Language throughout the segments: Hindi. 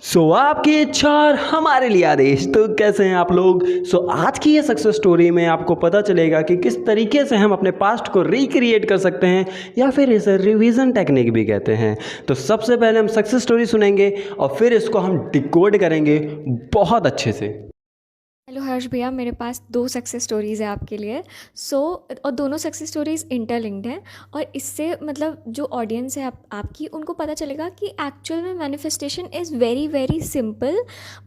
आपकी इच्छा और हमारे लिए आदेश। तो कैसे हैं आप लोग? आज की ये सक्सेस स्टोरी में आपको पता चलेगा कि किस तरीके से हम अपने पास्ट को रिक्रिएट कर सकते हैं, या फिर इसे रिवीजन टेक्निक भी कहते हैं। तो सबसे पहले हम सक्सेस स्टोरी सुनेंगे और फिर इसको हम डिकोड करेंगे बहुत अच्छे से। हेलो हर्ष भैया, मेरे पास 2 सक्सेस स्टोरीज़ है आपके लिए। और दोनों सक्सेस स्टोरीज़ इंटरलिंक्ड हैं। और इससे मतलब जो ऑडियंस है आपकी, उनको पता चलेगा कि एक्चुअल में manifestation is very very simple.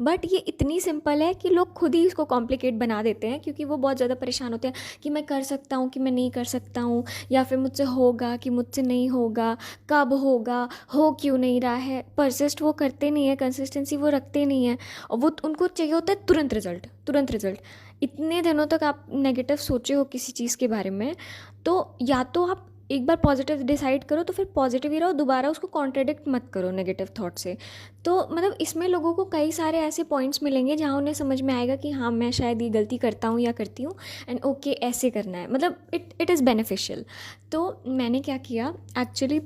But ये इतनी सिंपल है कि लोग खुद ही इसको कॉम्प्लिकेट बना देते हैं, क्योंकि वो बहुत ज़्यादा परेशान होते हैं कि मैं कर सकता हूँ कि मैं नहीं कर सकता हूँ, या फिर मुझसे होगा कि मुझसे नहीं होगा, कब होगा, हो क्यों नहीं रहा है। परसिस्ट वो करते नहीं है, कंसिस्टेंसी वो रखते नहीं है। और वो उनको चाहिए होता है तुरंत रिजल्ट, तुरंत रिजल्ट। इतने दिनों तक आप नेगेटिव सोचे हो किसी चीज़ के बारे में, तो या तो आप एक बार पॉजिटिव डिसाइड करो, तो फिर पॉजिटिव ही रहो, दोबारा उसको कॉन्ट्रडिक्ट मत करो नेगेटिव थॉट से। तो मतलब इसमें लोगों को कई सारे ऐसे पॉइंट्स मिलेंगे जहाँ उन्हें समझ में आएगा कि हाँ, मैं शायद ये गलती करता हूँ या करती हूँ, एंड ओके ऐसे करना है, मतलब इट इज़ बेनिफिशियल। तो मैंने क्या किया एक्चुअली,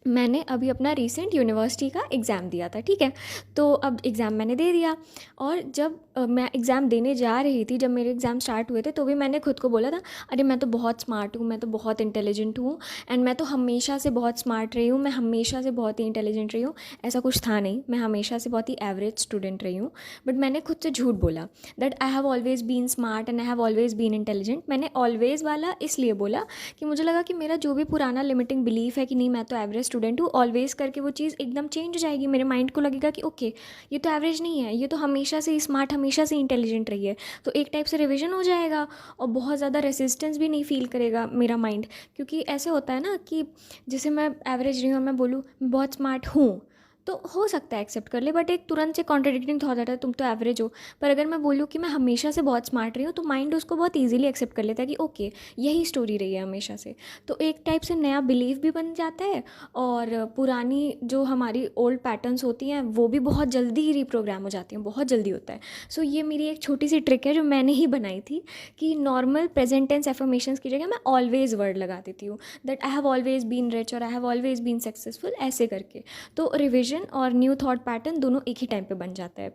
मैंने अभी अपना रीसेंट यूनिवर्सिटी का एग्ज़ाम दिया था, ठीक है। तो अब एग्ज़ाम मैंने दे दिया, और जब मैं एग्ज़ाम देने जा रही थी, जब मेरे एग्ज़ाम स्टार्ट हुए थे, तो भी मैंने खुद को बोला था, अरे मैं तो बहुत स्मार्ट हूँ, मैं तो बहुत इंटेलिजेंट हूँ, एंड मैं तो हमेशा से बहुत स्मार्ट रही हूँ, मैं हमेशा से बहुत ही इंटेलिजेंट रही हूँ। ऐसा कुछ था नहीं, मैं हमेशा से बहुत ही एवरेज स्टूडेंट रही हूँ। बट मैंने खुद से झूठ बोला that I have always been smart and I have always been intelligent. मैंने ऑलवेज़ वाला इसलिए बोला कि मुझे लगा कि मेरा जो भी पुराना लिमिटिंग बिलीफ है कि नहीं मैं तो एवरेज स्टूडेंट हूँ, ऑलवेज़ करके वो चीज़ एकदम चेंज हो जाएगी। मेरे माइंड को लगेगा कि ओके, ये तो एवरेज नहीं है, ये तो हमेशा से स्मार्ट, हमेशा से इंटेलिजेंट रही है। तो एक टाइप से रिविजन हो जाएगा, और बहुत ज़्यादा रेसिस्टेंस भी नहीं फील करेगा मेरा माइंड। क्योंकि ऐसे होता है ना कि जैसे मैं एवरेज रही हूँ और मैं बोलूँ मैं बहुत स्मार्ट हूँ, तो हो सकता है एक्सेप्ट कर ले, बट एक तुरंत से कॉन्ट्रडिक्टिंग थॉट आता है, तुम तो एवरेज हो। पर अगर मैं बोलूँ कि मैं हमेशा से बहुत स्मार्ट रही हूँ, तो माइंड उसको बहुत ईजिली एक्सेप्ट कर लेता है कि ओके, यही स्टोरी रही है हमेशा से। तो एक टाइप से नया बिलीव भी बन जाता है, और पुरानी जो हमारी ओल्ड पैटर्न्स होती हैं वो भी बहुत जल्दी ही रिप्रोग्राम हो जाती हैं, बहुत जल्दी होता है। ये मेरी एक छोटी सी ट्रिक है जो मैंने ही बनाई थी, कि नॉर्मल प्रेजेंट टेंस एफर्मेशंस की जगह मैं ऑलवेज वर्ड लगा देती हूँ, that I have always been rich और I have always been successful, ऐसे करके। तो रिविजन और न्यू थॉट पैटर्न दोनों एक ही टाइम पे बन जाता है।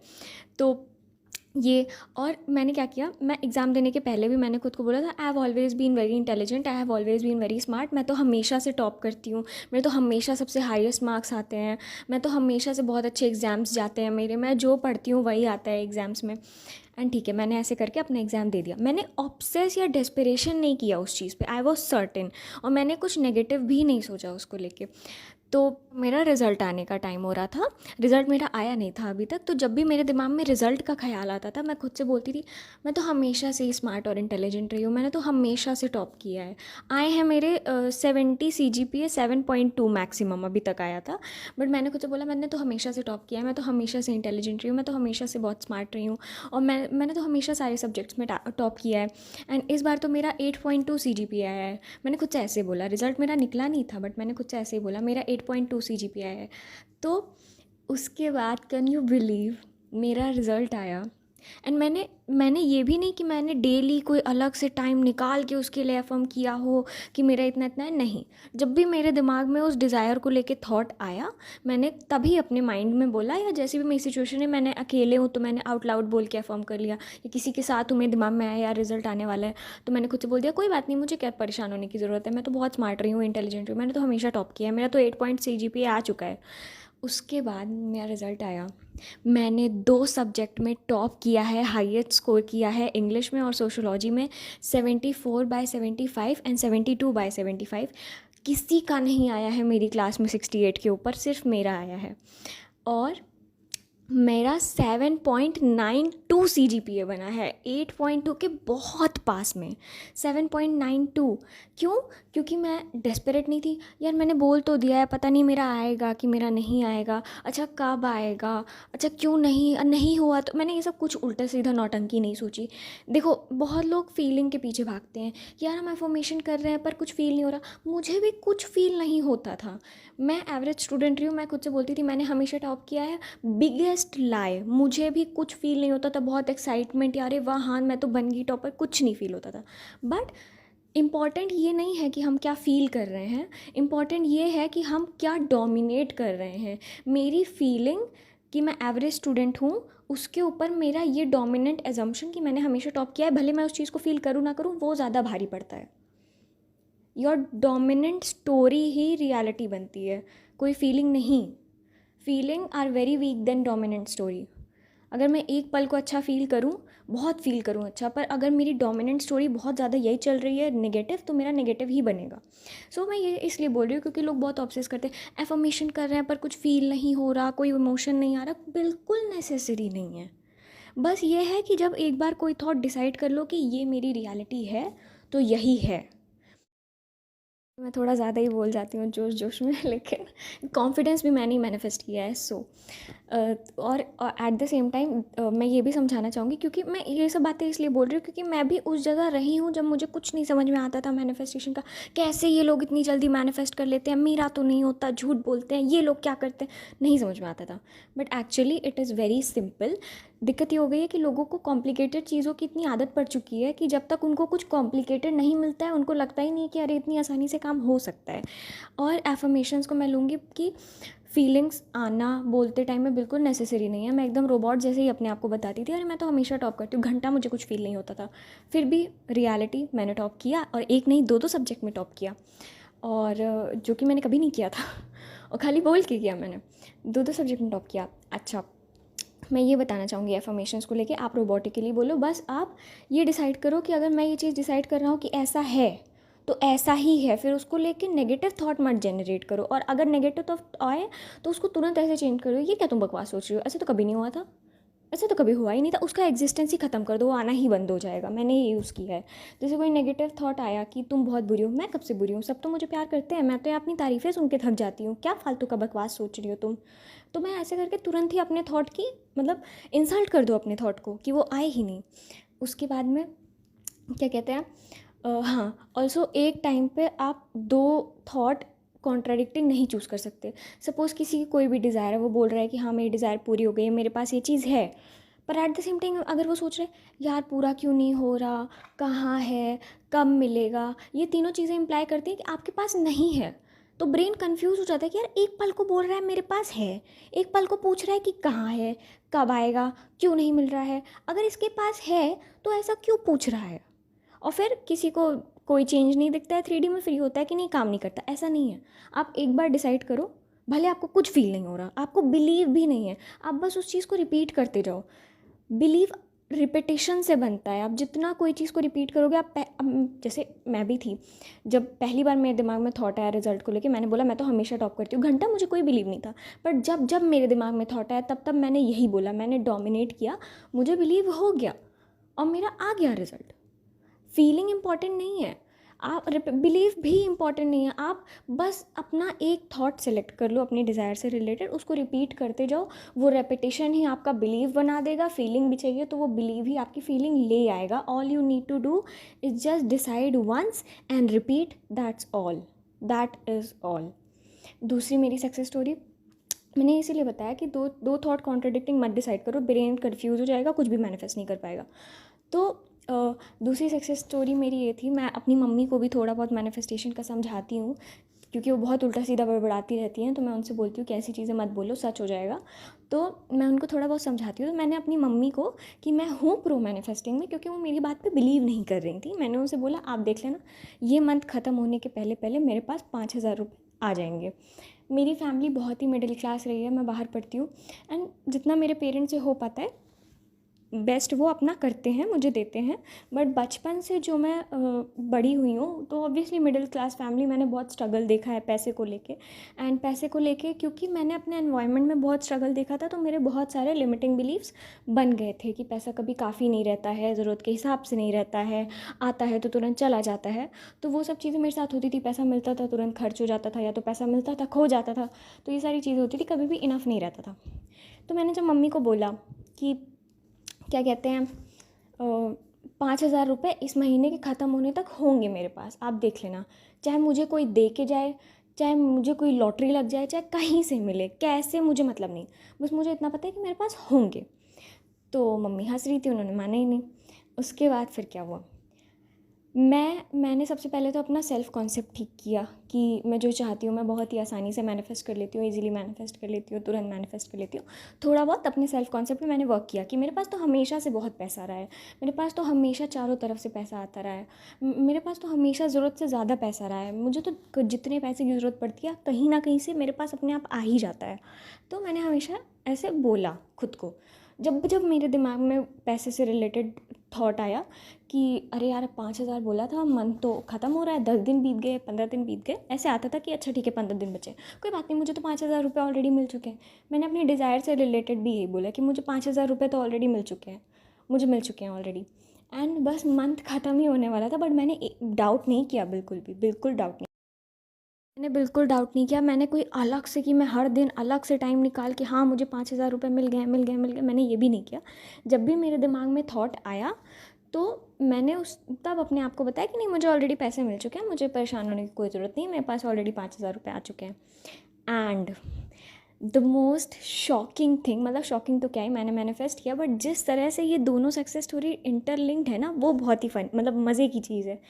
तो ये, और मैंने क्या किया, मैं एग्ज़ाम देने के पहले भी मैंने खुद को बोला था, I have always been very intelligent, I have always been very smart. मैं तो हमेशा से टॉप करती हूँ, मेरे तो हमेशा सबसे हाईएस्ट मार्क्स आते हैं, मैं तो हमेशा से बहुत अच्छे एग्ज़ाम्स जाते हैं मेरे, मैं जो पढ़ती हूँ वही आता है एग्ज़ाम्स में। एंड ठीक है, मैंने ऐसे करके अपना एग्ज़ाम दे दिया। मैंने ऑब्सेस या डेस्परेशन नहीं किया उस चीज़ पे, आई वॉज सर्टेन। और मैंने कुछ नेगेटिव भी नहीं सोचा उसको लेके। तो मेरा रिज़ल्ट आने का टाइम हो रहा था, रिज़ल्ट मेरा आया नहीं था अभी तक। तो जब भी मेरे दिमाग में रिज़ल्ट का ख्याल आता था, मैं खुद से बोलती थी, मैं तो हमेशा से ही स्मार्ट और इंटेलिजेंट रही हूँ, मैंने तो हमेशा से टॉप किया है। आए हैं मेरे 70 CGPA, 7.2 मैक्सिमम अभी तक आया था। बट मैंने खुद से बोला, मैंने तो हमेशा से टॉप किया है, मैं तो हमेशा से इंटेलिजेंट रही हूँ, मैं तो हमेशा से बहुत स्मार्ट रही हूँ, और मैंने तो हमेशा सारे सब्जेक्ट्स में टॉप किया है। एंड इस बार तो मेरा 8.2 CGPA आया है। मैंने खुद से ऐसे बोला, रिज़ल्ट मेरा निकला नहीं था, बट मैंने खुद से ऐसे ही बोला मेरा 8.2 CGPA है। तो उसके बाद कैन यू बिलीव, मेरा रिज़ल्ट आया। एंड मैंने ये भी नहीं कि मैंने डेली कोई अलग से टाइम निकाल के उसके लिए एफर्म किया हो कि मेरा इतना इतना है, नहीं। जब भी मेरे दिमाग में उस डिज़ायर को लेके थॉट आया, मैंने तभी अपने माइंड में बोला, या जैसे भी मेरी सिचुएशन है, मैंने अकेले हूँ तो मैंने आउट लाउड बोल के एफर्म कर लिया, या किसी के साथ हूँ मेरे दिमाग में आया यार रिजल्ट आने वाला है, तो मैंने खुद से बोल दिया कोई बात नहीं, मुझे क्या परेशान होने की ज़रूरत है, मैं तो बहुत स्मार्ट रही हूँ, इंटेलिजेंट हूँ, मैंने तो हमेशा टॉप किया है, मेरा तो 8 CGPA आ चुका है। उसके बाद मेरा रिज़ल्ट आया, मैंने 2 सब्जेक्ट में टॉप किया है, हाईएस्ट स्कोर किया है, इंग्लिश में और सोशोलॉजी में 74/75 एंड 72/75। किसी का नहीं आया है मेरी क्लास में 68 के ऊपर, सिर्फ मेरा आया है। और मेरा 7.92 CGPA बना है, 8.2 के बहुत पास में, 7.92। क्यों? क्योंकि मैं डेस्परेट नहीं थी, यार मैंने बोल तो दिया है, पता नहीं मेरा आएगा कि मेरा नहीं आएगा, अच्छा कब आएगा, अच्छा क्यों नहीं, नहीं हुआ तो मैंने ये सब कुछ उल्टा सीधा नौटंकी नहीं सोची। देखो, बहुत लोग फीलिंग के पीछे भागते हैं, यार हम एफर्मेशन कर रहे हैं पर कुछ फील नहीं हो रहा। मुझे भी कुछ फील नहीं होता था, मैं एवरेज स्टूडेंट रही हूँ, मैं खुद से बोलती थी मैंने हमेशा टॉप किया है, बिगेस्ट लाई। मुझे भी कुछ फील नहीं होता था, बहुत एक्साइटमेंट, यार वाह हाँ मैं तो बन गई टॉपर, कुछ नहीं फील होता था। बट इम्पॉर्टेंट ये नहीं है कि हम क्या फ़ील कर रहे हैं, इम्पॉर्टेंट ये है कि हम क्या डोमिनेट कर रहे हैं। मेरी फीलिंग कि मैं एवरेज स्टूडेंट हूँ, उसके ऊपर मेरा ये डोमिनेंट एजम्पशन कि मैंने हमेशा टॉप किया है, भले मैं उस चीज़ को फील करूँ ना करूँ, वो ज़्यादा भारी पड़ता है। योर डोमिनेंट स्टोरी ही रियलिटी बनती है, कोई फीलिंग नहीं। Feeling are very weak than dominant story. अगर मैं एक पल को अच्छा फील करूँ, बहुत फील करूँ अच्छा, पर अगर मेरी डोमिनेंट स्टोरी बहुत ज़्यादा यही चल रही है नेगेटिव, तो मेरा नेगेटिव ही बनेगा। सो मैं ये इसलिए बोल रही हूँ क्योंकि लोग बहुत ऑब्सेस करते हैं, एफर्मेशन कर रहे हैं पर कुछ फील नहीं हो रहा, कोई इमोशन नहीं आ रहा। बिल्कुल नेसेसरी नहीं है। बस ये है कि जब एक बार कोई थॉट डिसाइड कर लो कि ये मेरी रियलिटी है, तो यही है। मैं थोड़ा ज़्यादा ही बोल जाती हूँ जोश जोश में, लेकिन कॉन्फिडेंस भी मैंने ही मैनिफेस्ट किया है। सो और एट द सेम टाइम मैं ये भी समझाना चाहूँगी, क्योंकि मैं ये सब बातें इसलिए बोल रही हूँ क्योंकि मैं भी उस जगह रही हूँ जब मुझे कुछ नहीं समझ में आता था मैनिफेस्टेशन का। कैसे ये लोग इतनी जल्दी मैनिफेस्ट कर लेते हैं, मेरा तो नहीं होता, झूठ बोलते हैं, ये लोग क्या करते हैं, नहीं समझ में आता था। But actually it is very simple. दिक्कत ये हो गई है कि लोगों को कॉम्प्लिकेटेड चीज़ों की इतनी आदत पड़ चुकी है कि जब तक उनको कुछ कॉम्प्लिकेटेड नहीं मिलता है, उनको लगता ही नहीं कि अरे इतनी आसानी से काम हो सकता है। और एफर्मेशंस को मैं लूँगी कि फीलिंग्स आना बोलते टाइम में बिल्कुल नेसेसरी नहीं है। मैं एकदम रोबोट जैसे ही अपने आप को बताती थी, अरे मैं तो हमेशा टॉप करती हूँ, घंटा मुझे कुछ फील नहीं होता था। फिर भी रियलिटी मैंने टॉप किया, और एक नहीं दो सब्जेक्ट में टॉप किया, और जो कि मैंने कभी नहीं किया था और खाली बोल के किया मैंने। दो सब्जेक्ट में टॉप किया। अच्छा, मैं ये बताना चाहूँगी एफर्मेशंस को लेके, आप रोबोटिकली बोलो। बस आप ये डिसाइड करो कि अगर मैं ये चीज़ डिसाइड कर रहा हूँ कि ऐसा है, तो ऐसा ही है। फिर उसको लेके नेगेटिव थॉट मत जनरेट करो, और अगर नेगेटिव थॉट आए तो उसको तुरंत ऐसे चेंज करो, ये क्या तुम बकवास सोच रही हो, ऐसे तो कभी नहीं हुआ था, ऐसा तो कभी हुआ ही नहीं था। उसका एग्जिस्टेंस ही ख़त्म कर दो, वो आना ही बंद हो जाएगा। मैंने ये यूज़ किया है। जैसे कोई नेगेटिव थॉट आया कि तुम बहुत बुरी हो, मैं कब से बुरी हूँ, सब तो मुझे प्यार करते हैं, मैं तो यहाँ अपनी तारीफ़ें सुन के थक जाती हूँ, क्या फालतू का बकवास सोच रही हो तुम। तो मैं ऐसे करके तुरंत ही अपने थॉट की मतलब इंसल्ट कर दो अपने थॉट को कि वो आए ही नहीं। उसके बाद में क्या कहते हैं, हाँ, ऑल्सो एक टाइम पे आप दो थॉट कॉन्ट्राडिक्टिंग नहीं चूज़ कर सकते। सपोज़ किसी की कोई भी डिज़ायर है, वो बोल रहा है कि हाँ मेरी डिज़ायर पूरी हो गई है, मेरे पास ये चीज़ है, पर एट द सेम टाइम अगर वो सोच रहे हैं यार पूरा क्यों नहीं हो रहा, कहाँ है, कब मिलेगा, ये तीनों चीज़ें इंप्लाई करती हैं कि आपके पास नहीं है। तो ब्रेन कंफ्यूज हो जाता है कि यार एक पल को बोल रहा है मेरे पास है, एक पल को पूछ रहा है कि कहाँ है, कब आएगा, क्यों नहीं मिल रहा है। अगर इसके पास है तो ऐसा क्यों पूछ रहा है। और फिर किसी को कोई चेंज नहीं दिखता है, 3D में फ्री होता है कि नहीं काम नहीं करता, ऐसा नहीं है। आप एक बार डिसाइड करो, भले आपको कुछ फील नहीं हो रहा, आपको बिलीव भी नहीं है, आप बस उस चीज़ को रिपीट करते जाओ। बिलीव रिपीटेशन से बनता है। आप जितना कोई चीज़ को रिपीट करोगे, जैसे मैं भी थी, जब पहली बार मेरे दिमाग में थॉट आया रिजल्ट को लेके, मैंने बोला मैं तो हमेशा टॉप करती हूँ, घंटा मुझे कोई बिलीव नहीं था। पर जब जब मेरे दिमाग में थॉट आया, तब तब मैंने यही बोला, मैंने डोमिनेट किया, मुझे बिलीव हो गया और मेरा आ गया रिजल्ट। फीलिंग इम्पॉर्टेंट नहीं है, आप बिलीव भी इम्पॉर्टेंट नहीं है। आप बस अपना एक थॉट सेलेक्ट कर लो अपनी डिज़ायर से रिलेटेड, उसको रिपीट करते जाओ। वो रेपिटेशन ही आपका बिलीव बना देगा। फीलिंग भी चाहिए तो वो बिलीव ही आपकी फीलिंग ले आएगा। All you need to do is just decide once and repeat, that's all, that is all. दूसरी मेरी सक्सेस स्टोरी मैंने इसीलिए बताया कि दो थॉट कॉन्ट्राडिक्टिंग मत डिसाइड करो, ब्रेन कन्फ्यूज़ हो जाएगा, कुछ भी मैनिफेस्ट नहीं कर पाएगा। तो दूसरी सक्सेस स्टोरी मेरी ये थी, मैं अपनी मम्मी को भी थोड़ा बहुत मैनिफेस्टेशन का समझाती हूँ, क्योंकि वो बहुत उल्टा सीधा बड़बड़ाती रहती हैं। तो मैं उनसे बोलती हूँ कि ऐसी चीज़ें मत बोलो, सच हो जाएगा। तो मैं उनको थोड़ा बहुत समझाती हूँ। तो मैंने अपनी मम्मी को कि मैं हूँ प्रो मैनिफेस्टिंग में, क्योंकि वो मेरी बात पे बिलीव नहीं कर रही थी, मैंने उनसे बोला आप देख लेना, ये मंथ ख़त्म होने के पहले पहले मेरे पास 5,000 रुपये आ जाएंगे। मेरी फैमिली बहुत ही मिडिल क्लास रही है, मैं बाहर पढ़ती हूँ, एंड जितना मेरे पेरेंट्स से हो पाता है बेस्ट वो अपना करते हैं, मुझे देते हैं। बट बचपन से जो मैं बड़ी हुई हूँ, तो ऑब्वियसली मिडिल क्लास फैमिली, मैंने बहुत स्ट्रगल देखा है पैसे को लेके। एंड पैसे को लेके क्योंकि मैंने अपने एनवायरनमेंट में बहुत स्ट्रगल देखा था, तो मेरे बहुत सारे लिमिटिंग बिलीव्स बन गए थे कि पैसा कभी काफ़ी नहीं रहता है, ज़रूरत के हिसाब से नहीं रहता है, आता है तो तुरंत चला जाता है। तो वो सब चीज़ें मेरे साथ होती थी, पैसा मिलता था तुरंत खर्च हो जाता था, या तो पैसा मिलता था खो जाता था। तो ये सारी चीज़ें होती थी, कभी भी इनफ नहीं रहता था। तो मैंने जब मम्मी को बोला कि क्या कहते हैं 5,000 रुपये इस महीने के ख़त्म होने तक होंगे मेरे पास, आप देख लेना, चाहे मुझे कोई दे के जाए, चाहे मुझे कोई लॉटरी लग जाए, चाहे कहीं से मिले, कैसे मुझे मतलब नहीं, बस मुझे इतना पता है कि मेरे पास होंगे। तो मम्मी हंस रही थी, उन्होंने माना ही नहीं। उसके बाद फिर क्या हुआ, मैंने सबसे पहले तो अपना सेल्फ़ कॉन्सेप्ट ठीक किया कि मैं जो चाहती हूँ मैं बहुत ही आसानी से मैनिफेस्ट कर लेती हूँ, ईज़िली मैनिफेस्ट कर लेती हूँ, तुरंत मैनिफेस्ट कर लेती हूँ। थोड़ा बहुत अपने सेल्फ़ कॉन्सेप्ट में मैंने वर्क किया कि मेरे पास तो हमेशा से बहुत पैसा रहा है, मेरे पास तो हमेशा चारों तरफ से पैसा आता रहा है, मेरे पास तो हमेशा ज़रूरत से ज़्यादा पैसा रहा है, मुझे तो जितने पैसे की ज़रूरत पड़ती है कहीं ना कहीं से मेरे पास अपने आप आ ही जाता है। तो मैंने हमेशा ऐसे बोला खुद को। जब जब मेरे दिमाग में पैसे से रिलेटेड थॉट आया कि अरे यार 5,000 बोला था, मंथ तो ख़त्म हो रहा है, 10 दिन बीत गए, 15 दिन बीत गए, ऐसे आता था कि अच्छा ठीक है 15 दिन बचे, कोई बात नहीं, मुझे तो 5,000 रुपये ऑलरेडी मिल चुके हैं। मैंने अपनी डिज़ायर से रिलेटेड भी यही बोला कि मुझे 5,000 रुपये तो ऑलरेडी मिल चुके हैं, मुझे मिल चुके हैं ऑलरेडी। एंड बस मंथ ख़त्म ही होने वाला था, बट मैंने डाउट नहीं किया, बिल्कुल भी, बिल्कुल डाउट नहीं। मैंने बिल्कुल डाउट नहीं किया। मैंने कोई अलग से कि मैं हर दिन अलग से टाइम निकाल के हाँ मुझे 5,000 रुपये मिल गए मिल गए मिल गए, मैंने ये भी नहीं किया। जब भी मेरे दिमाग में थॉट आया तो मैंने उस तब अपने आप को बताया कि नहीं, मुझे ऑलरेडी पैसे मिल चुके हैं, मुझे परेशान होने की कोई ज़रूरत नहीं, मेरे पास ऑलरेडी 5,000 रुपये आ चुके हैं। And the most shocking thing, मतलब शॉकिंग तो क्या ही, मैंने मैनिफेस्ट किया, बट जिस तरह से ये दोनों सक्सेस स्टोरी इंटरलिंक्ड है ना, वो बहुत ही फन, मतलब मज़े की चीज़ है।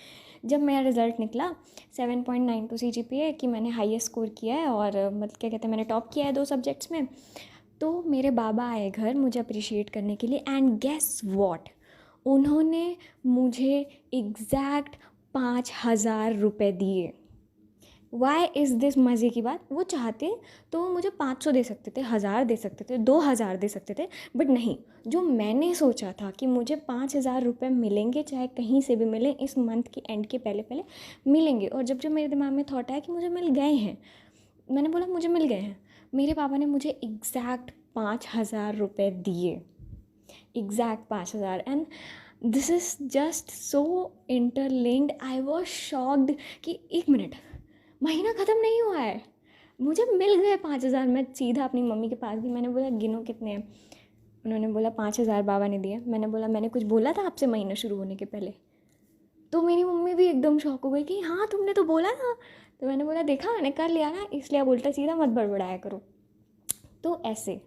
जब मेरा रिज़ल्ट निकला 7.92 CGPA कि मैंने हाईएस्ट स्कोर किया है और मतलब क्या कहते हैं मैंने टॉप किया है 2 सब्जेक्ट्स में, तो मेरे बाबा आए घर मुझे अप्रिशिएट करने के लिए। एंड गेस व्हाट, उन्होंने मुझे एग्जैक्ट 5,000 रुपये दिए। वाई इज़ दिस मज़े की बात, वो चाहते तो वो मुझे 500 दे सकते थे, 1,000 दे सकते थे, 2,000 दे सकते थे, बट नहीं, जो मैंने सोचा था कि मुझे 5,000 रुपये मिलेंगे, चाहे कहीं से भी मिलें, इस मंथ के एंड के पहले पहले मिलेंगे। और जब जब मेरे दिमाग में थॉट आया कि मुझे मिल गए हैं, मैंने बोला मुझे मिल गए हैं, मेरे पापा ने मुझे एग्जैक्ट 5,000 रुपये दिए, exact 5,000। And this is just so interlinked, I was shocked कि 1 मिनट, महीना ख़त्म नहीं हुआ है, मुझे मिल गए 5,000। मैं सीधा अपनी मम्मी के पास गई, मैंने बोला गिनो कितने हैं। उन्होंने बोला 5,000 बाबा ने दिए। मैंने बोला मैंने कुछ बोला था आपसे महीना शुरू होने के पहले? तो मेरी मम्मी भी एकदम शॉक हो गई कि हाँ तुमने तो बोला था। तो मैंने बोला देखा, मैंने कर लिया ना, इसलिए अब उल्टा सीधा मत बड़बड़ाया करो। तो ऐसे,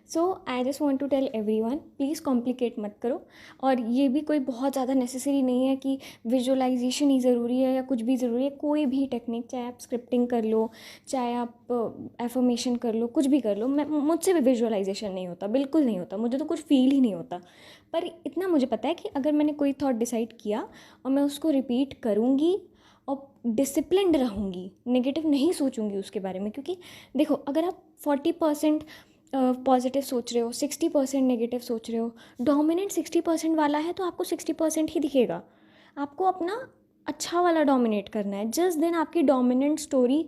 so I just want to tell everyone, please complicate मत करो। और ये भी कोई बहुत ज़्यादा नेसेसरी नहीं है कि विजुअलाइजेशन ही ज़रूरी है या कुछ भी ज़रूरी है। कोई भी टेक्निक, चाहे आप स्क्रिप्टिंग कर लो, चाहे आप एफर्मेशन कर लो, कुछ भी कर लो। मुझसे भी विजुअलाइजेशन नहीं होता, बिल्कुल नहीं होता, मुझे तो कुछ फील ही नहीं होता। पर इतना मुझे पता है कि अगर मैंने कोई थॉट डिसाइड किया और मैं उसको रिपीट करूँगी और डिसिप्लिन्ड रहूँगी, नेगेटिव नहीं सोचूंगी उसके बारे में। क्योंकि देखो, अगर आप 40% पॉजिटिव सोच रहे हो, 60% नेगेटिव सोच रहे हो, डोमिनेंट 60% वाला है तो आपको 60% ही दिखेगा। आपको अपना अच्छा वाला डोमिनेट करना है। जिस दिन आपकी डोमिनेंट स्टोरी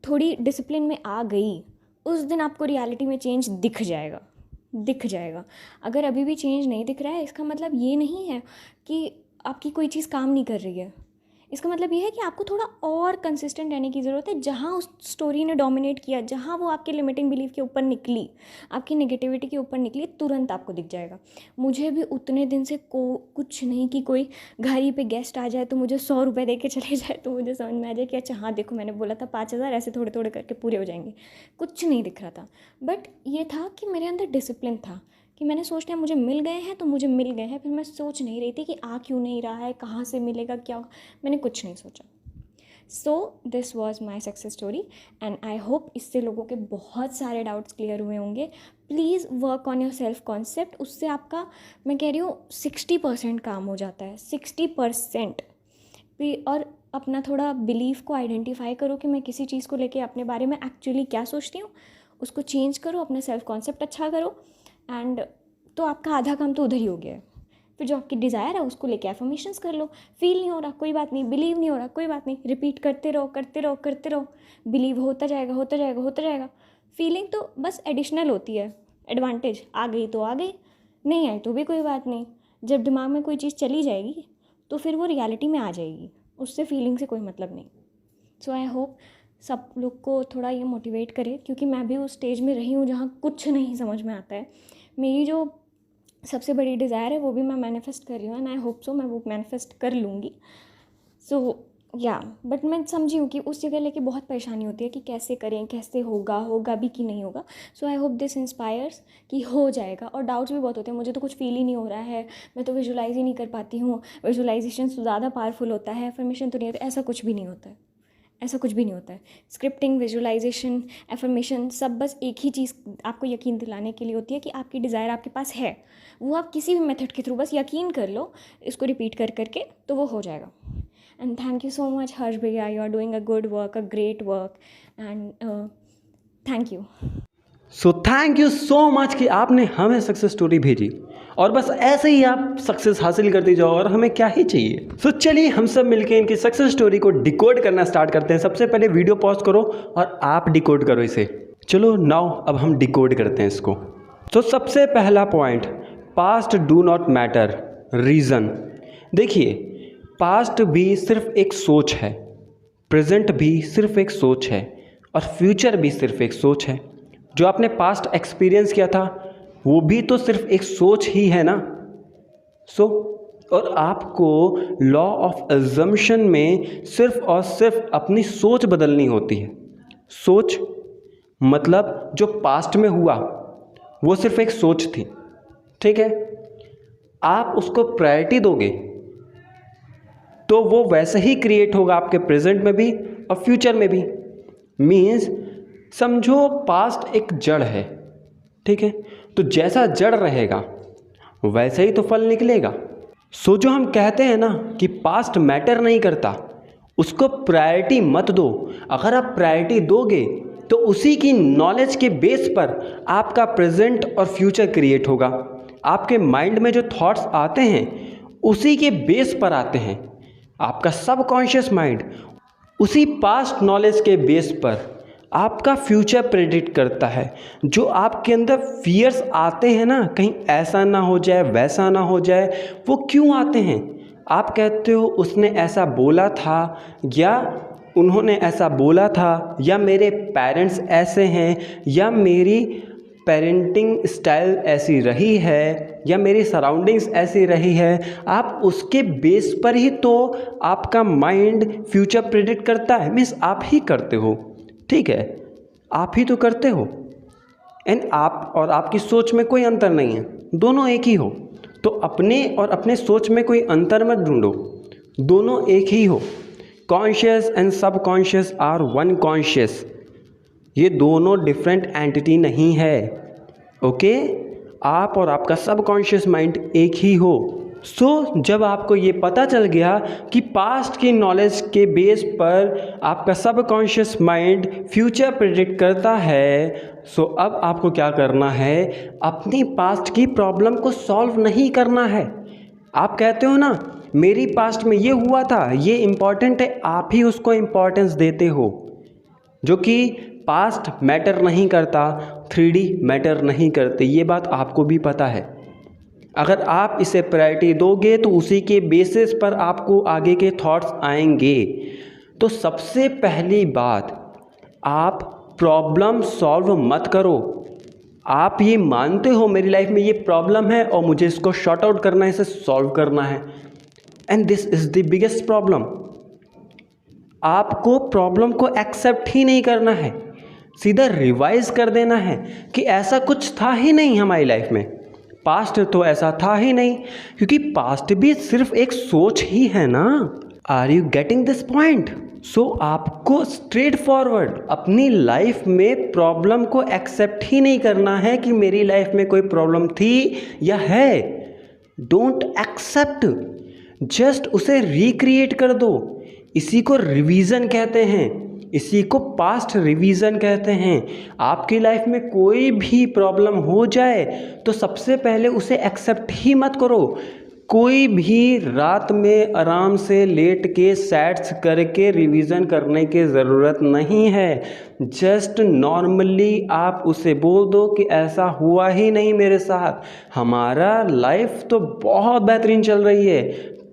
थोड़ी डिसिप्लिन में आ गई, उस दिन आपको रियलिटी में चेंज दिख जाएगा, दिख जाएगा। अगर अभी भी चेंज नहीं दिख रहा है, इसका मतलब ये नहीं है कि आपकी कोई चीज़ काम नहीं कर रही है। इसका मतलब ये है कि आपको थोड़ा और कंसिस्टेंट रहने की ज़रूरत है। जहाँ उस स्टोरी ने डोमिनेट किया, जहाँ वो आपके लिमिटिंग बिलीफ के ऊपर निकली, आपकी नेगेटिविटी के ऊपर निकली, तुरंत आपको दिख जाएगा। मुझे भी उतने दिन से कुछ नहीं कि कोई घर ही पे गेस्ट आ जाए तो मुझे 100 रुपये दे के चले जाए तो मुझे समझ में आ जाए कि अच्छा हाँ देखो मैंने बोला था 5,000, ऐसे थोड़े थोड़े करके पूरे हो जाएंगे। कुछ नहीं दिख रहा था, बट ये था कि मेरे अंदर डिसिप्लिन था कि मैंने सोच लिया मुझे मिल गए हैं तो मुझे मिल गए हैं। फिर मैं सोच नहीं रही थी कि आ क्यों नहीं रहा है, कहाँ से मिलेगा, क्या होगा, मैंने कुछ नहीं सोचा। So this was my success story and I hope इससे लोगों के बहुत सारे डाउट्स क्लियर हुए होंगे। Please work on your self concept, उससे आपका, मैं कह रही हूँ 60% काम हो जाता है, 60%। और अपना थोड़ा बिलीफ को आइडेंटिफाई करो कि मैं किसी चीज़ को लेके अपने बारे में एक्चुअली क्या सोचती हूँ, उसको चेंज करो, अपना सेल्फ कॉन्सेप्ट अच्छा करो, एंड तो आपका आधा काम तो उधर ही हो गया है। फिर जो आपकी डिज़ायर है उसको लेके एफर्मेशंस कर लो। फील नहीं हो रहा कोई बात नहीं, बिलीव नहीं हो रहा कोई बात नहीं, रिपीट करते रहो करते रहो करते रहो, बिलीव होता जाएगा होता जाएगा होता जाएगा। फीलिंग तो बस एडिशनल होती है, एडवांटेज आ गई तो आ गई, नहीं आई तो भी कोई बात नहीं। जब दिमाग में कोई चीज़ चली जाएगी तो फिर वो रियलिटी में आ जाएगी, उससे फीलिंग से कोई मतलब नहीं। सो आई होप सब लोग को थोड़ा ये मोटिवेट करे, क्योंकि मैं भी उस स्टेज में रही हूँ जहाँ कुछ नहीं समझ में आता है। मेरी जो सबसे बड़ी डिज़ायर है वो भी मैं मैनिफेस्ट कर रही हूँ एंड आई होप सो मैं वो मैनिफेस्ट कर लूँगी। सो या बट मैं समझी हूँ कि उस जगह लेके बहुत परेशानी होती है कि कैसे करें, कैसे होगा भी कि नहीं होगा। सो आई होप दिस इंस्पायर्स कि हो जाएगा। और डाउट्स भी बहुत होते हैं, मुझे तो कुछ फील ही नहीं हो रहा है, मैं तो विजुलाइज ही नहीं कर पाती हूँ, विजुलाइजेशन तो ज़्यादा पावरफुल होता है, एफर्मेशन तो नहीं होता। ऐसा कुछ भी नहीं होता है, ऐसा कुछ भी नहीं होता है। स्क्रिप्टिंग, विजुलाइजेशन, एफर्मेशन सब बस एक ही चीज़ आपको यकीन दिलाने के लिए होती है कि आपकी डिज़ायर आपके पास है। वो आप किसी भी मेथड के थ्रू बस यकीन कर लो, इसको रिपीट कर करके, तो वो हो जाएगा। And thank you so much, Harsh Bhaiya. You are doing a good work, a great work, and thank you. So thank you so much कि आपने हमें सक्सेस स्टोरी भेजी, और बस ऐसे ही आप सक्सेस हासिल करते जाओ, और हमें क्या ही चाहिए। सो चलिए हम सब मिलकर इनकी सक्सेस स्टोरी को डिकोड करना स्टार्ट करते हैं। सबसे पहले वीडियो पॉज करो और आप डिकोड करो इसे। चलो नाउ अब हम डिकोड करते हैं इसको। तो सबसे पहला point, past do not matter, reason. देखिए, पास्ट भी सिर्फ एक सोच है, प्रेजेंट भी सिर्फ एक सोच है, और फ्यूचर भी सिर्फ एक सोच है। जो आपने पास्ट एक्सपीरियंस किया था वो भी तो सिर्फ एक सोच ही है ना। और आपको लॉ ऑफ अजम्पशन में सिर्फ और सिर्फ अपनी सोच बदलनी होती है। सोच मतलब जो पास्ट में हुआ वो सिर्फ एक सोच थी, ठीक है। आप उसको प्रायोरिटी दोगे तो वो वैसे ही क्रिएट होगा आपके प्रेजेंट में भी और फ्यूचर में भी। मीन्स समझो पास्ट एक जड़ है, ठीक है, तो जैसा जड़ रहेगा वैसे ही तो फल निकलेगा। सो जो हम कहते हैं ना कि पास्ट मैटर नहीं करता, उसको प्रायोरिटी मत दो। अगर आप प्रायोरिटी दोगे तो उसी की नॉलेज के बेस पर आपका प्रेजेंट और फ्यूचर क्रिएट होगा। आपके माइंड में जो थॉट्स आते हैं उसी के बेस पर आते हैं। आपका सबकॉन्शियस माइंड उसी पास्ट नॉलेज के बेस पर आपका फ्यूचर प्रेडिक्ट करता है। जो आपके अंदर फियर्स आते हैं ना, कहीं ऐसा ना हो जाए, वैसा ना हो जाए, वो क्यों आते हैं? आप कहते हो उसने ऐसा बोला था, या उन्होंने ऐसा बोला था, या मेरे पेरेंट्स ऐसे हैं, या मेरी पेरेंटिंग स्टाइल ऐसी रही है, या मेरी सराउंडिंग्स ऐसी रही है। आप उसके बेस पर ही तो आपका माइंड फ्यूचर प्रेडिक्ट करता है। मीन्स आप ही करते हो, ठीक है, आप ही तो करते हो। एंड आप और आपकी सोच में कोई अंतर नहीं है, दोनों एक ही हो। तो अपने और अपने सोच में कोई अंतर मत ढूंढो, दोनों एक ही हो। Conscious and subconscious are one conscious, ये दोनों डिफरेंट एंटिटी नहीं है, ओके। आप और आपका सबकॉन्शियस माइंड एक ही हो। जब आपको ये पता चल गया कि पास्ट की नॉलेज के बेस पर आपका सबकॉन्शियस माइंड फ्यूचर प्रेडिक्ट करता है, अब आपको क्या करना है? अपनी पास्ट की प्रॉब्लम को सॉल्व नहीं करना है। आप कहते हो ना मेरी पास्ट में ये हुआ था, ये इम्पॉर्टेंट है, आप ही उसको इम्पॉर्टेंस देते हो। जो कि पास्ट मैटर नहीं करता, 3D मैटर नहीं करते, ये बात आपको भी पता है। अगर आप इसे प्रायोरिटी दोगे तो उसी के बेसिस पर आपको आगे के थॉट्स आएंगे। तो सबसे पहली बात, आप प्रॉब्लम सॉल्व मत करो। आप ये मानते हो मेरी लाइफ में ये प्रॉब्लम है और मुझे इसको शॉर्ट आउट करना है, इसे सॉल्व करना है, and this is the biggest problem. आपको प्रॉब्लम को एक्सेप्ट ही नहीं करना है, सीधा रिवाइज कर देना है कि ऐसा कुछ था ही नहीं हमारी लाइफ में, पास्ट तो ऐसा था ही नहीं, क्योंकि पास्ट भी सिर्फ एक सोच ही है ना। Are you getting this point? आपको स्ट्रेट फॉरवर्ड अपनी लाइफ में प्रॉब्लम को एक्सेप्ट ही नहीं करना है कि मेरी लाइफ में कोई प्रॉब्लम थी या है। डोंट एक्सेप्ट, जस्ट उसे रिक्रिएट कर दो। इसी को रिवीजन कहते हैं, इसी को पास्ट रिवीजन कहते हैं। आपकी लाइफ में कोई भी प्रॉब्लम हो जाए तो सबसे पहले उसे एक्सेप्ट ही मत करो। कोई भी रात में आराम से लेट के सैट्स करके रिवीजन करने की ज़रूरत नहीं है। जस्ट नॉर्मली आप उसे बोल दो कि ऐसा हुआ ही नहीं मेरे साथ, हमारा लाइफ तो बहुत बेहतरीन चल रही है,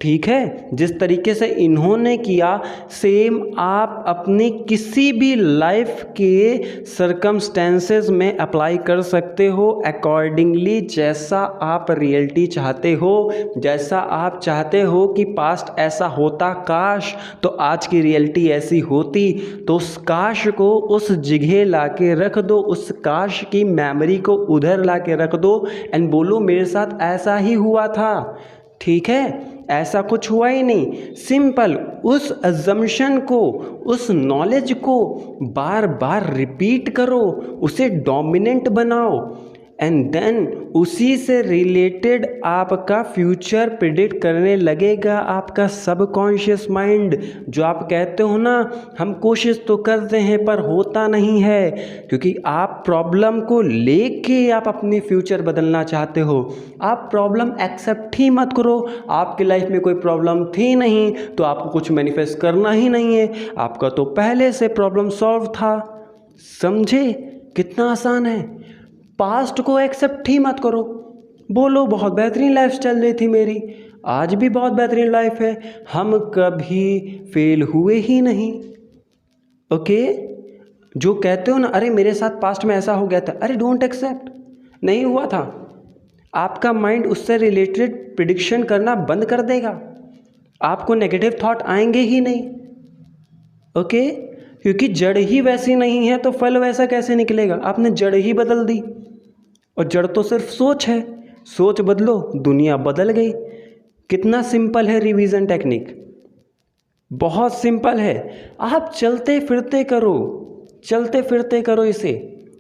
ठीक है, जिस तरीके से इन्होंने किया सेम आप अपनी किसी भी लाइफ के सर्कमस्टेंसेस में अप्लाई कर सकते हो अकॉर्डिंगली, जैसा आप रियलिटी चाहते हो, जैसा आप चाहते हो कि पास्ट ऐसा होता काश तो आज की रियलिटी ऐसी होती, तो उस काश को उस जगह ला के रख दो, उस काश की मेमोरी को उधर ला के रख दो एंड बोलो मेरे साथ ऐसा ही हुआ था। ठीक है, ऐसा कुछ हुआ ही नहीं। सिंपल उस अजम्पशन को, उस नॉलेज को बार बार रिपीट करो, उसे डोमिनेंट बनाओ एंड देन उसी से रिलेटेड आपका फ्यूचर प्रिडिक्ट करने लगेगा आपका सबकॉन्शियस माइंड। जो आप कहते हो ना हम कोशिश तो करते हैं पर होता नहीं है, क्योंकि आप प्रॉब्लम को लेके आप अपनी फ्यूचर बदलना चाहते हो। आप प्रॉब्लम एक्सेप्ट ही मत करो। आपकी लाइफ में कोई प्रॉब्लम थी नहीं तो आपको कुछ मैनिफेस्ट करना ही नहीं है, आपका तो पहले से प्रॉब्लम सॉल्व था। समझे कितना आसान है। पास्ट को एक्सेप्ट ही मत करो, बोलो बहुत बेहतरीन लाइफ चल रही थी मेरी, आज भी बहुत बेहतरीन लाइफ है, हम कभी फेल हुए ही नहीं। ओके, जो कहते हो ना अरे मेरे साथ पास्ट में ऐसा हो गया था, अरे डोंट एक्सेप्ट, नहीं हुआ था। आपका माइंड उससे रिलेटेड प्रिडिक्शन करना बंद कर देगा, आपको नेगेटिव थॉट आएंगे ही नहीं। ओके, क्योंकि जड़ ही वैसी नहीं है तो फल वैसा कैसे निकलेगा। आपने जड़ ही बदल दी, और जड़ तो सिर्फ सोच है, सोच बदलो दुनिया बदल गई। कितना सिंपल है रिवीजन टेक्निक, बहुत सिंपल है। आप चलते फिरते करो, चलते फिरते करो, इसे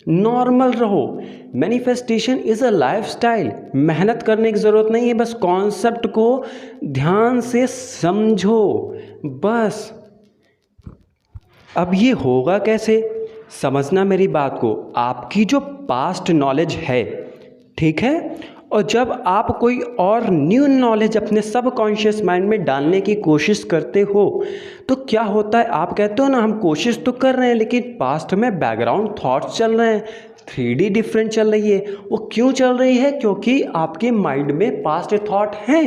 नॉर्मल रहो। मैनिफेस्टेशन इज़ अ लाइफस्टाइल, मेहनत करने की ज़रूरत नहीं है, बस कॉन्सेप्ट को ध्यान से समझो बस। अब ये होगा कैसे, समझना मेरी बात को। आपकी जो पास्ट नॉलेज है, ठीक है, और जब आप कोई और न्यू नॉलेज अपने सबकॉन्शियस माइंड में डालने की कोशिश करते हो तो क्या होता है, आप कहते हो ना हम कोशिश तो कर रहे हैं लेकिन पास्ट में बैकग्राउंड थॉट्स चल रहे हैं, 3D डिफरेंट चल रही है। वो क्यों चल रही है, क्योंकि आपके माइंड में पास्ट थॉट हैं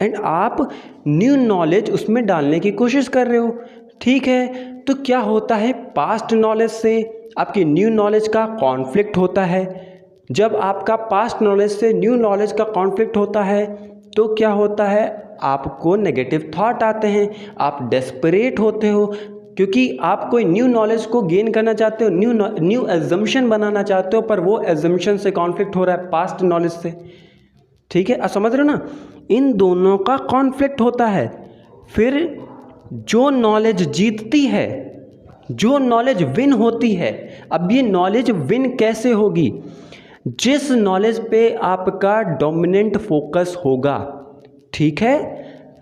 एंड आप न्यू नॉलेज उसमें डालने की कोशिश कर रहे हो। ठीक है, तो क्या होता है, पास्ट नॉलेज से आपकी न्यू नॉलेज का कॉन्फ्लिक्ट होता है। जब आपका पास्ट नॉलेज से न्यू नॉलेज का कॉन्फ्लिक्ट होता है तो क्या होता है, आपको नेगेटिव थॉट आते हैं, आप डेस्परेट होते हो, क्योंकि आप कोई न्यू नॉलेज को गेन करना चाहते हो, न्यू एजम्पशन बनाना चाहते हो, पर वो एजम्पशन से कॉन्फ्लिक्ट हो रहा है पास्ट नॉलेज से। ठीक है, आप समझ रहे हो ना, इन दोनों का कॉन्फ्लिक्ट होता है। फिर जो नॉलेज जीतती है, जो नॉलेज विन होती है, अब ये नॉलेज विन कैसे होगी, जिस नॉलेज पे आपका डोमिनेंट फोकस होगा। ठीक है,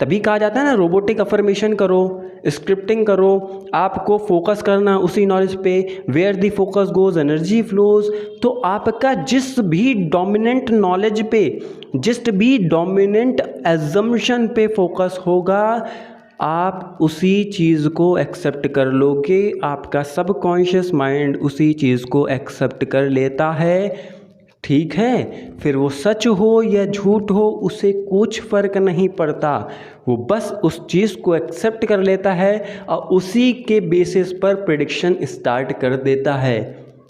तभी कहा जाता है ना रोबोटिक अफर्मेशन करो, स्क्रिप्टिंग करो, आपको फोकस करना उसी नॉलेज पे, where the focus goes energy flows. तो आपका जिस भी डोमिनेंट नॉलेज पे, जिस भी डोमिनेंट एजम्पशन पे फोकस होगा, आप उसी चीज़ को एक्सेप्ट कर लोगे, आपका सबकॉन्शियस माइंड उसी चीज़ को एक्सेप्ट कर लेता है। ठीक है, फिर वो सच हो या झूठ हो उसे कुछ फ़र्क नहीं पड़ता, वो बस उस चीज़ को एक्सेप्ट कर लेता है और उसी के बेसिस पर प्रेडिक्शन स्टार्ट कर देता है।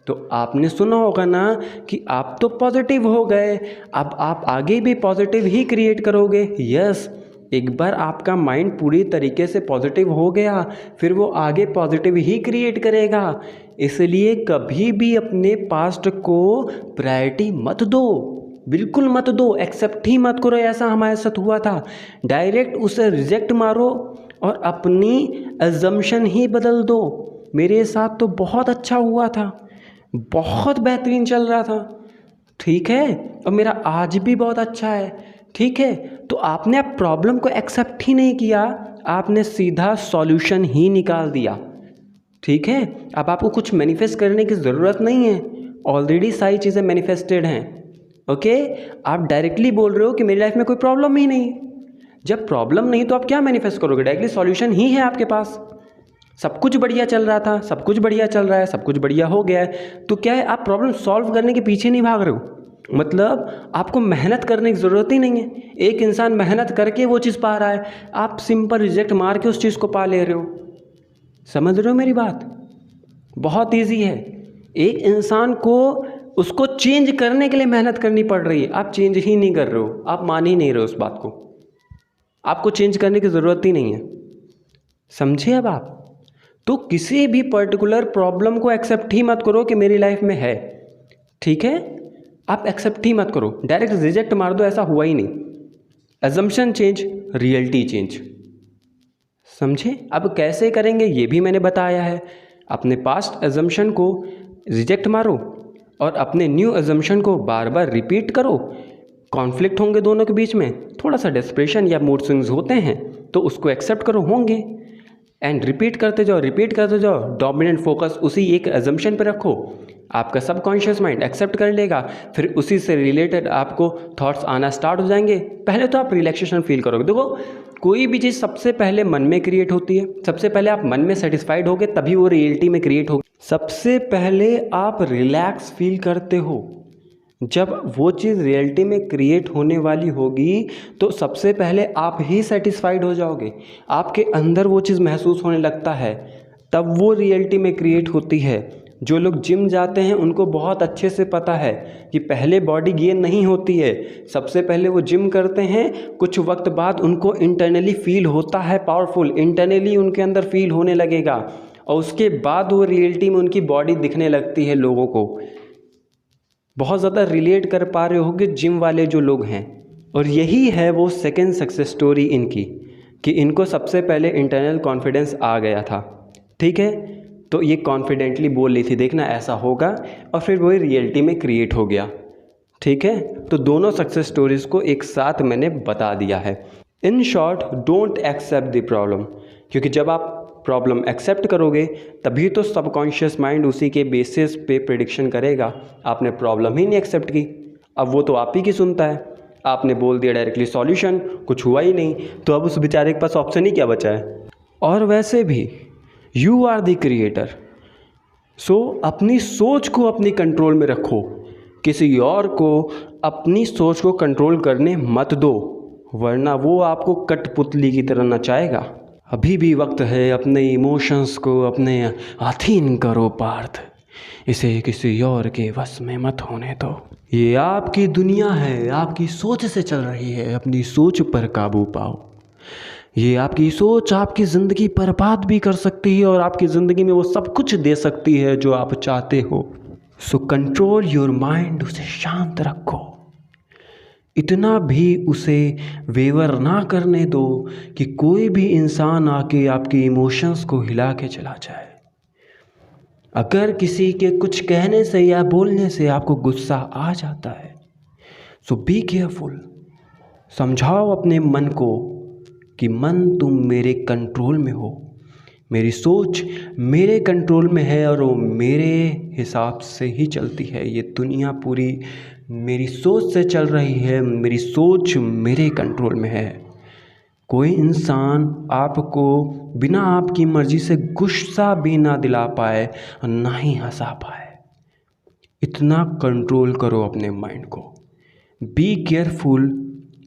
तो आपने सुना होगा ना कि आप तो पॉजिटिव हो गए, अब आप आगे भी पॉजिटिव ही क्रिएट करोगे। यस, एक बार आपका माइंड पूरी तरीके से पॉजिटिव हो गया फिर वो आगे पॉजिटिव ही क्रिएट करेगा। इसलिए कभी भी अपने पास्ट को प्रायोरिटी मत दो, बिल्कुल मत दो, एक्सेप्ट ही मत करो ऐसा हमारे साथ हुआ था। डायरेक्ट उसे रिजेक्ट मारो और अपनी अजम्पशन ही बदल दो। मेरे साथ तो बहुत अच्छा हुआ था, बहुत बेहतरीन चल रहा था, ठीक है, और मेरा आज भी बहुत अच्छा है। ठीक है, तो आपने अब प्रॉब्लम को एक्सेप्ट ही नहीं किया, आपने सीधा सॉल्यूशन ही निकाल दिया। ठीक है, अब आपको कुछ मैनिफेस्ट करने की ज़रूरत नहीं है, ऑलरेडी सारी चीज़ें मैनिफेस्टेड हैं। ओके, आप डायरेक्टली बोल रहे हो कि मेरी लाइफ में कोई प्रॉब्लम ही नहीं। जब प्रॉब्लम नहीं तो आप क्या मैनिफेस्ट करोगे, डायरेक्टली सॉल्यूशन ही है आपके पास। सब कुछ बढ़िया चल रहा था, सब कुछ बढ़िया चल रहा है, सब कुछ बढ़िया हो गया है, तो क्या है, आप प्रॉब्लम सॉल्व करने के पीछे नहीं भाग रहे हो, मतलब आपको मेहनत करने की ज़रूरत ही नहीं है। एक इंसान मेहनत करके वो चीज़ पा रहा है, आप सिंपल रिजेक्ट मार के उस चीज़ को पा ले रहे हो। समझ रहे हो मेरी बात? बहुत ईजी है। एक इंसान को उसको चेंज करने के लिए मेहनत करनी पड़ रही है, आप चेंज ही नहीं कर रहे हो, आप मान ही नहीं रहे हो उस बात को। आपको चेंज करने की ज़रूरत ही नहीं है। समझे अब आप? तो किसी भी पर्टिकुलर प्रॉब्लम को एक्सेप्ट ही मत करो कि मेरी लाइफ में है, ठीक है? आप एक्सेप्ट ही मत करो, डायरेक्ट रिजेक्ट मार दो, ऐसा हुआ ही नहीं। Assumption change, reality change. समझे? अब कैसे करेंगे ये भी मैंने बताया है। अपने पास्ट एजम्पशन को रिजेक्ट मारो और अपने न्यू एजम्पशन को बार बार रिपीट करो। कॉन्फ्लिक्ट होंगे दोनों के बीच में, थोड़ा सा डिस्प्रेशन या मूड स्विंग्स होते हैं, तो उसको एक्सेप्ट करो, होंगे, एंड रिपीट करते जाओ। डोमिनेंट फोकस उसी एक एजम्पशन पे रखो, आपका सबकॉन्शियस माइंड एक्सेप्ट कर लेगा। फिर उसी से रिलेटेड आपको थॉट्स आना स्टार्ट हो जाएंगे। पहले तो आप रिलैक्सेशन फील करोगे। देखो, कोई भी चीज़ सबसे पहले मन में क्रिएट होती है। सबसे पहले आप मन में सेटिस्फाइड होगे तभी वो रियलिटी में क्रिएट होगी। सबसे पहले आप रिलैक्स फील करते हो, जब वो चीज़ रियलिटी में क्रिएट होने वाली होगी तो सबसे पहले आप ही सेटिस्फाइड हो जाओगे, आपके अंदर वो चीज़ महसूस होने लगता है, तब वो रियलिटी में क्रिएट होती है। जो लोग जिम जाते हैं उनको बहुत अच्छे से पता है कि पहले बॉडी गेन नहीं होती है, सबसे पहले वो जिम करते हैं, कुछ वक्त बाद उनको इंटरनली फील होता है पावरफुल, इंटरनली उनके अंदर फील होने लगेगा और उसके बाद वो रियलिटी में उनकी बॉडी दिखने लगती है लोगों को। बहुत ज़्यादा रिलेट कर पा रहे होगे जिम वाले जो लोग हैं। और यही है वो सेकंड सक्सेस स्टोरी इनकी, कि इनको सबसे पहले इंटरनल कॉन्फिडेंस आ गया था, ठीक है? तो ये कॉन्फिडेंटली बोल रही थी देखना ऐसा होगा, और फिर वही रियलिटी में क्रिएट हो गया, ठीक है? तो दोनों सक्सेस स्टोरीज़ को एक साथ मैंने बता दिया है। In short, don't accept the problem, क्योंकि जब आप प्रॉब्लम एक्सेप्ट करोगे तभी तो सबकॉन्शियस माइंड उसी के बेसिस पे प्रिडिक्शन करेगा। आपने प्रॉब्लम ही नहीं एक्सेप्ट की, अब वो तो आप ही की सुनता है। आपने बोल दिया डायरेक्टली सॉल्यूशन, कुछ हुआ ही नहीं, तो अब उस बेचारे के पास ऑप्शन ही क्या बचा है। और वैसे भी यू आर द क्रिएटर, सो अपनी सोच को अपनी कंट्रोल में रखो, किसी और को अपनी सोच को कंट्रोल करने मत दो, वरना वो आपको कठपुतली की तरह नचाएगा। अभी भी वक्त है, अपने इमोशंस को अपने अधीन करो पार्थ, इसे किसी और के वश में मत होने दो। ये आपकी दुनिया है, आपकी सोच से चल रही है, अपनी सोच पर काबू पाओ। ये आपकी सोच आपकी ज़िंदगी बर्बाद भी कर सकती है और आपकी ज़िंदगी में वो सब कुछ दे सकती है जो आप चाहते हो। सो कंट्रोल योर माइंड, उसे शांत रखो, इतना भी उसे वेवर ना करने दो कि कोई भी इंसान आके आपके इमोशंस को हिला के चला जाए। अगर किसी के कुछ कहने से या बोलने से आपको गुस्सा आ जाता है, सो बी केयरफुल, समझाओ अपने मन को कि मन तुम मेरे कंट्रोल में हो, मेरी सोच मेरे कंट्रोल में है और वो मेरे हिसाब से ही चलती है। ये दुनिया पूरी मेरी सोच से चल रही है, मेरी सोच मेरे कंट्रोल में है। कोई इंसान आपको बिना आपकी मर्ज़ी से गुस्सा भी ना दिला पाए और ना ही हंसा पाए। इतना कंट्रोल करो अपने माइंड को। बी केयरफुल,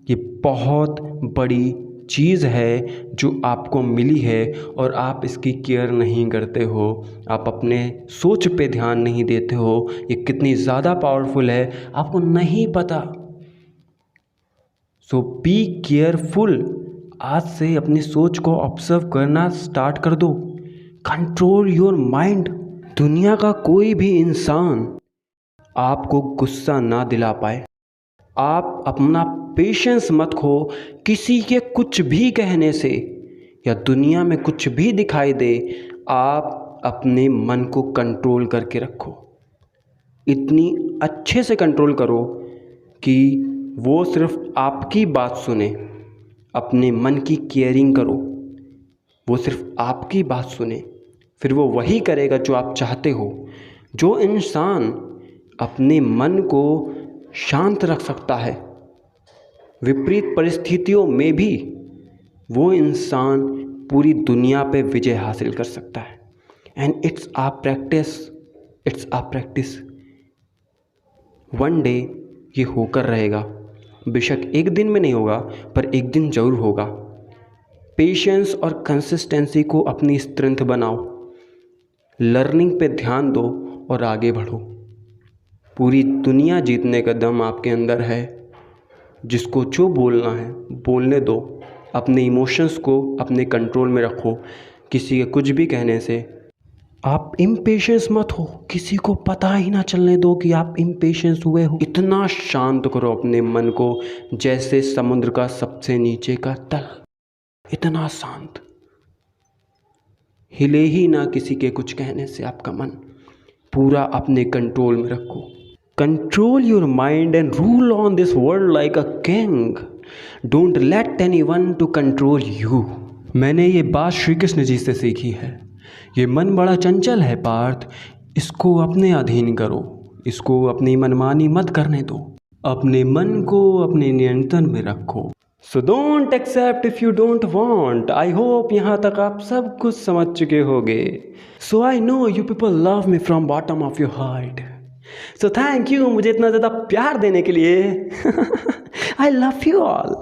ये बहुत बड़ी चीज़ है जो आपको मिली है और आप इसकी केयर नहीं करते हो, आप अपने सोच पे ध्यान नहीं देते हो। ये कितनी ज़्यादा पावरफुल है आपको नहीं पता। सो बी केयरफुल, आज से अपनी सोच को ऑब्जर्व करना स्टार्ट कर दो। Control your mind. दुनिया का कोई भी इंसान आपको गुस्सा ना दिला पाए। आप अपना पेशेंस मत खो किसी के कुछ भी कहने से या दुनिया में कुछ भी दिखाई दे। आप अपने मन को कंट्रोल करके रखो, इतनी अच्छे से कंट्रोल करो कि वो सिर्फ आपकी बात सुने। अपने मन की केयरिंग करो, वो सिर्फ आपकी बात सुने, फिर वो वही करेगा जो आप चाहते हो। जो इंसान अपने मन को शांत रख सकता है विपरीत परिस्थितियों में भी, वो इंसान पूरी दुनिया पे विजय हासिल कर सकता है। And it's a practice, one day ये होकर रहेगा। बेशक एक दिन में नहीं होगा, पर एक दिन ज़रूर होगा। पेशेंस और कंसिस्टेंसी को अपनी स्ट्रेंथ बनाओ, लर्निंग पे ध्यान दो और आगे बढ़ो। पूरी दुनिया जीतने का दम आपके अंदर है। जिसको जो बोलना है बोलने दो। अपने इमोशंस को अपने कंट्रोल में रखो। किसी के कुछ भी कहने से आप इम्पेशेंस मत हो, किसी को पता ही ना चलने दो कि आप इम्पेशेंस हुए हो। इतना शांत करो अपने मन को जैसे समुद्र का सबसे नीचे का तल, इतना शांत। हिले ही ना किसी के कुछ कहने से आपका मन, पूरा अपने कंट्रोल में रखो। Control your mind and rule on this world like a king. Don't let anyone to control you. मैंने ये बात श्री कृष्ण जी से सीखी है। ये मन बड़ा चंचल है पार्थ, इसको अपने अधीन करो, इसको अपनी मनमानी मत करने दो। अपने मन को अपने नियंत्रण में रखो। So don't accept if you don't want. I hope यहाँ तक आप सब कुछ समझ चुके होंगे। So I know you people love me from bottom of your heart. So thank you मुझे इतना ज़्यादा प्यार देने के लिए। I love you all.